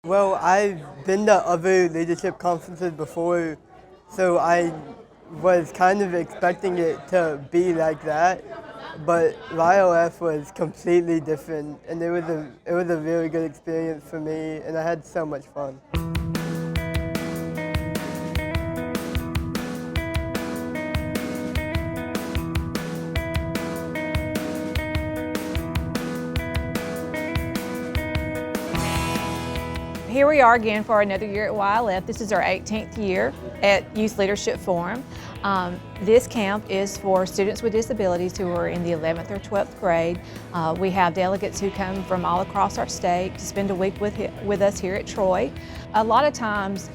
Well, I've been to other leadership conferences before, so I was kind of expecting it to be like that, but YLF was completely different, and it was a really good experience for me, and I had so much fun. Here we are again for another year at YLF. This is our 18th year at Youth Leadership Forum. This camp is for students with disabilities who are in the 11th or 12th grade. We have delegates who come from all across our state to spend a week with us here at Troy. A lot of times,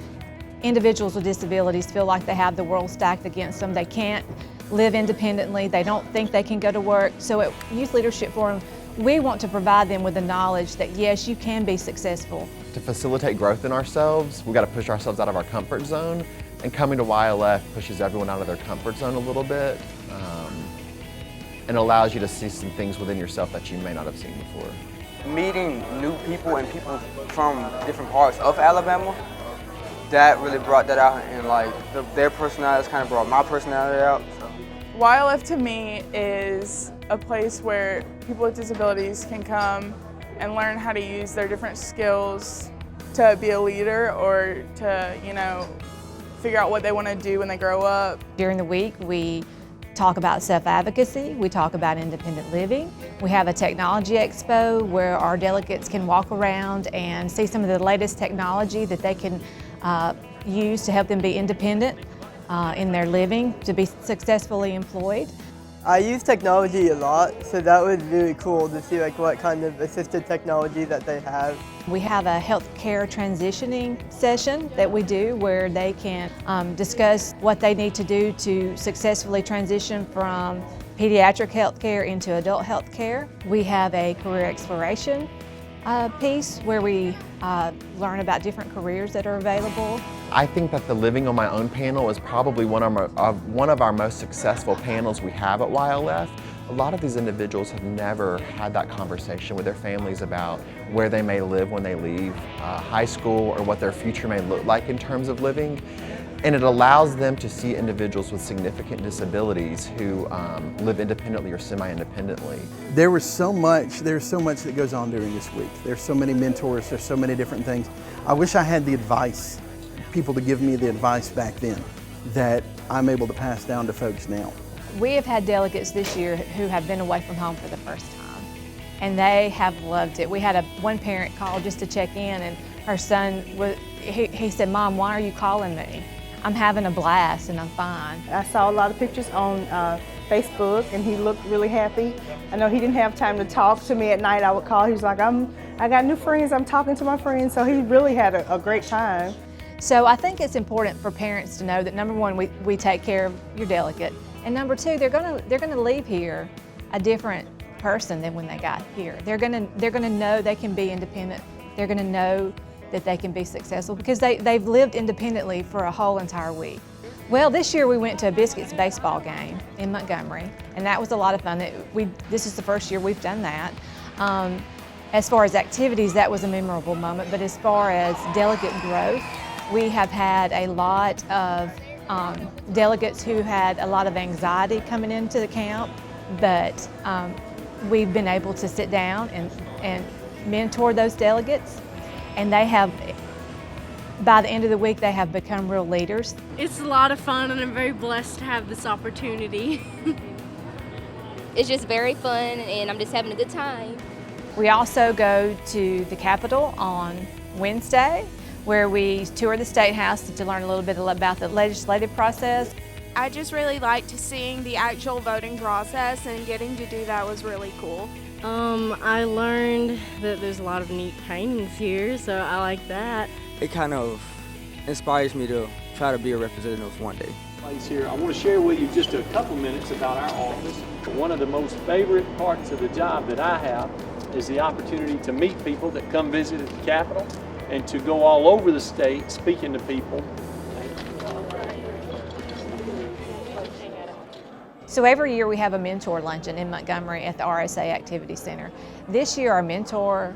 individuals with disabilities feel like they have the world stacked against them. They can't live independently. They don't think they can go to work. So at Youth Leadership Forum, we want to provide them with the knowledge that yes, you can be successful. To facilitate growth in ourselves, we've got to push ourselves out of our comfort zone, and coming to YLF pushes everyone out of their comfort zone a little bit and allows you to see some things within yourself that you may not have seen before. Meeting new people and people from different parts of Alabama, that really brought that out, and their personalities kind of brought my personality out. YLF to me is a place where people with disabilities can come and learn how to use their different skills to be a leader or to, figure out what they want to do when they grow up. During the week, we talk about self-advocacy, we talk about independent living. We have a technology expo where our delegates can walk around and see some of the latest technology that they can use to help them be independent in their living, to be successfully employed. I use technology a lot, so that was really cool to see what kind of assistive technology that they have. We have a healthcare transitioning session that we do where they can discuss what they need to do to successfully transition from pediatric healthcare into adult healthcare. We have a career exploration piece where we learn about different careers that are available. I think that the Living on My Own panel is probably one of our most successful panels we have at YLF. A lot of these individuals have never had that conversation with their families about where they may live when they leave high school or what their future may look like in terms of living. And it allows them to see individuals with significant disabilities who live independently or semi-independently. There's so much that goes on during this week. There's so many mentors, there's so many different things. I wish I had the advice, people to give me the advice back then that I'm able to pass down to folks now. We have had delegates this year who have been away from home for the first time, and they have loved it. We had one parent call just to check in, and her son, he said, "Mom, why are you calling me? I'm having a blast and I'm fine." I saw a lot of pictures on Facebook, and he looked really happy. I know he didn't have time to talk to me at night. I would call, he was like, I got new friends, I'm talking to my friends. So he really had a great time. So I think it's important for parents to know that number one, we take care of your delegate, and number two, they're gonna leave here a different person than when they got here. They're gonna know they can be independent. They're gonna know that they can be successful because they've lived independently for a whole entire week. Well, this year we went to a Biscuits baseball game in Montgomery, and that was a lot of fun. This is the first year we've done that. As far as activities, that was a memorable moment, but as far as delegate growth, we have had a lot of delegates who had a lot of anxiety coming into the camp, but we've been able to sit down and mentor those delegates, and they have, by the end of the week, they have become real leaders. It's a lot of fun, and I'm very blessed to have this opportunity. It's just very fun, and I'm just having a good time. We also go to the Capitol on Wednesday, where we tour the State House to learn a little bit about the legislative process. I just really liked seeing the actual voting process, and getting to do that was really cool. I learned that there's a lot of neat paintings here, so I like that. It kind of inspires me to try to be a representative one day. Here, I want to share with you just a couple minutes about our office. One of the most favorite parts of the job that I have is the opportunity to meet people that come visit at the Capitol and to go all over the state speaking to people. So every year we have a mentor luncheon in Montgomery at the RSA Activity Center. This year our mentor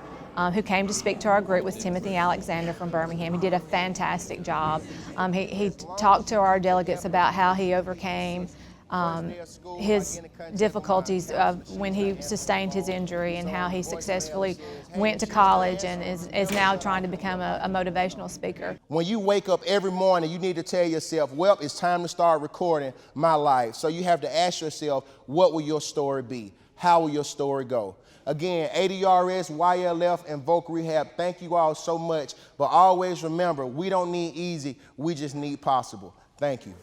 who came to speak to our group, was Timothy Alexander from Birmingham. He did a fantastic job. He talked to our delegates about how he overcame his difficulties when he sustained his injury and how he successfully went to college and is now trying to become a motivational speaker. When you wake up every morning, you need to tell yourself, well, it's time to start recording my life. So you have to ask yourself, what will your story be? How will your story go? Again, ADRS, YLF, and Vocal Rehab, thank you all so much. But always remember, we don't need easy, we just need possible. Thank you.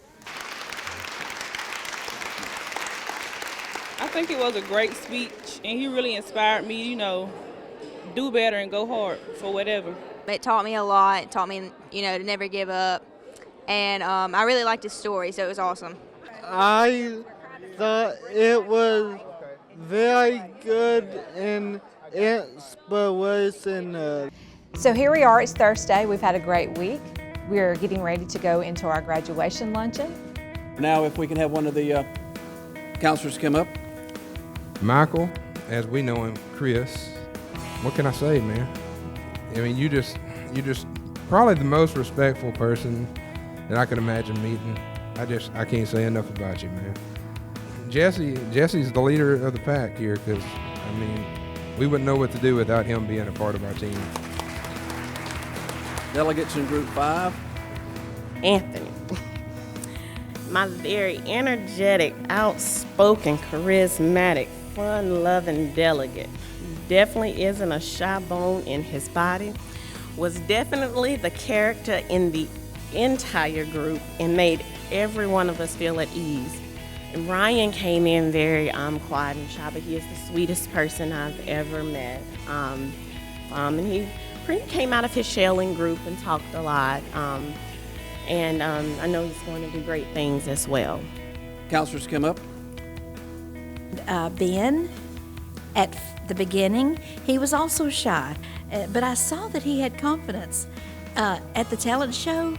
I think it was a great speech, and he really inspired me, you know, do better and go hard for whatever. It taught me a lot. It taught me, you know, to never give up. And I really liked his story, so it was awesome. I thought it was very good and inspirational. So here we are, it's Thursday. We've had a great week. We're getting ready to go into our graduation luncheon. Now if we can have one of the counselors come up. Michael, as we know him, Chris, what can I say, man? I mean, you just probably the most respectful person that I could imagine meeting. I can't say enough about you, man. Jesse's the leader of the pack here, because, I mean, we wouldn't know what to do without him being a part of our team. Delegates in Group 5. Anthony. My very energetic, outspoken, charismatic, fun-loving delegate. Definitely isn't a shy bone in his body. Was definitely the character in the entire group and made every one of us feel at ease. And Ryan came in very quiet and shy, but he is the sweetest person I've ever met. And he pretty came out of his shell in group and talked a lot. And I know he's going to do great things as well. Counselors come up. Ben, at the beginning, he was also shy, but I saw that he had confidence. At the talent show,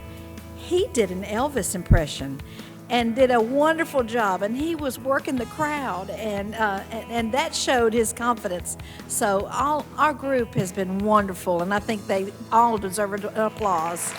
he did an Elvis impression and did a wonderful job, and he was working the crowd, and that showed his confidence. So our group has been wonderful, and I think they all deserve an applause.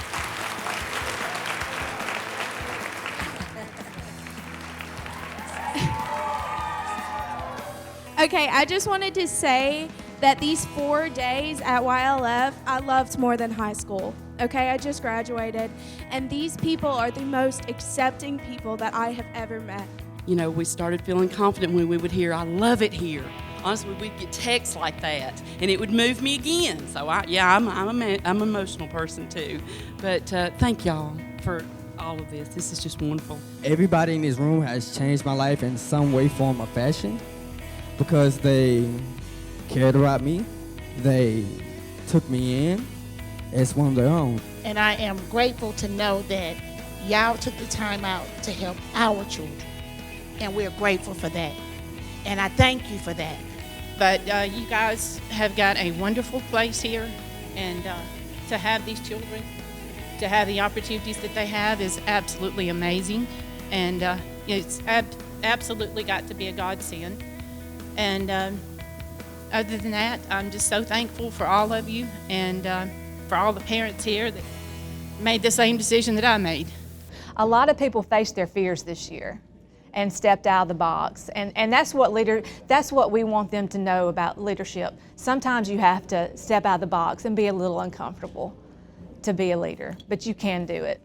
Okay, I just wanted to say that these 4 days at YLF, I loved more than high school. Okay, I just graduated, and these people are the most accepting people that I have ever met. You know, we started feeling confident when we would hear, I love it here. Honestly, we'd get texts like that, and it would move me again. So, I'm an emotional person too. But thank y'all for all of this. This is just wonderful. Everybody in this room has changed my life in some way, form, or fashion, because they cared about me. They took me in as one of their own. And I am grateful to know that y'all took the time out to help our children. And we're grateful for that. And I thank you for that. But you guys have got a wonderful place here, and to have these children, to have the opportunities that they have is absolutely amazing. And it's absolutely got to be a godsend. And other than that, I'm just so thankful for all of you and for all the parents here that made the same decision that I made. A lot of people faced their fears this year and stepped out of the box. And that's what we want them to know about leadership. Sometimes you have to step out of the box and be a little uncomfortable to be a leader, but you can do it.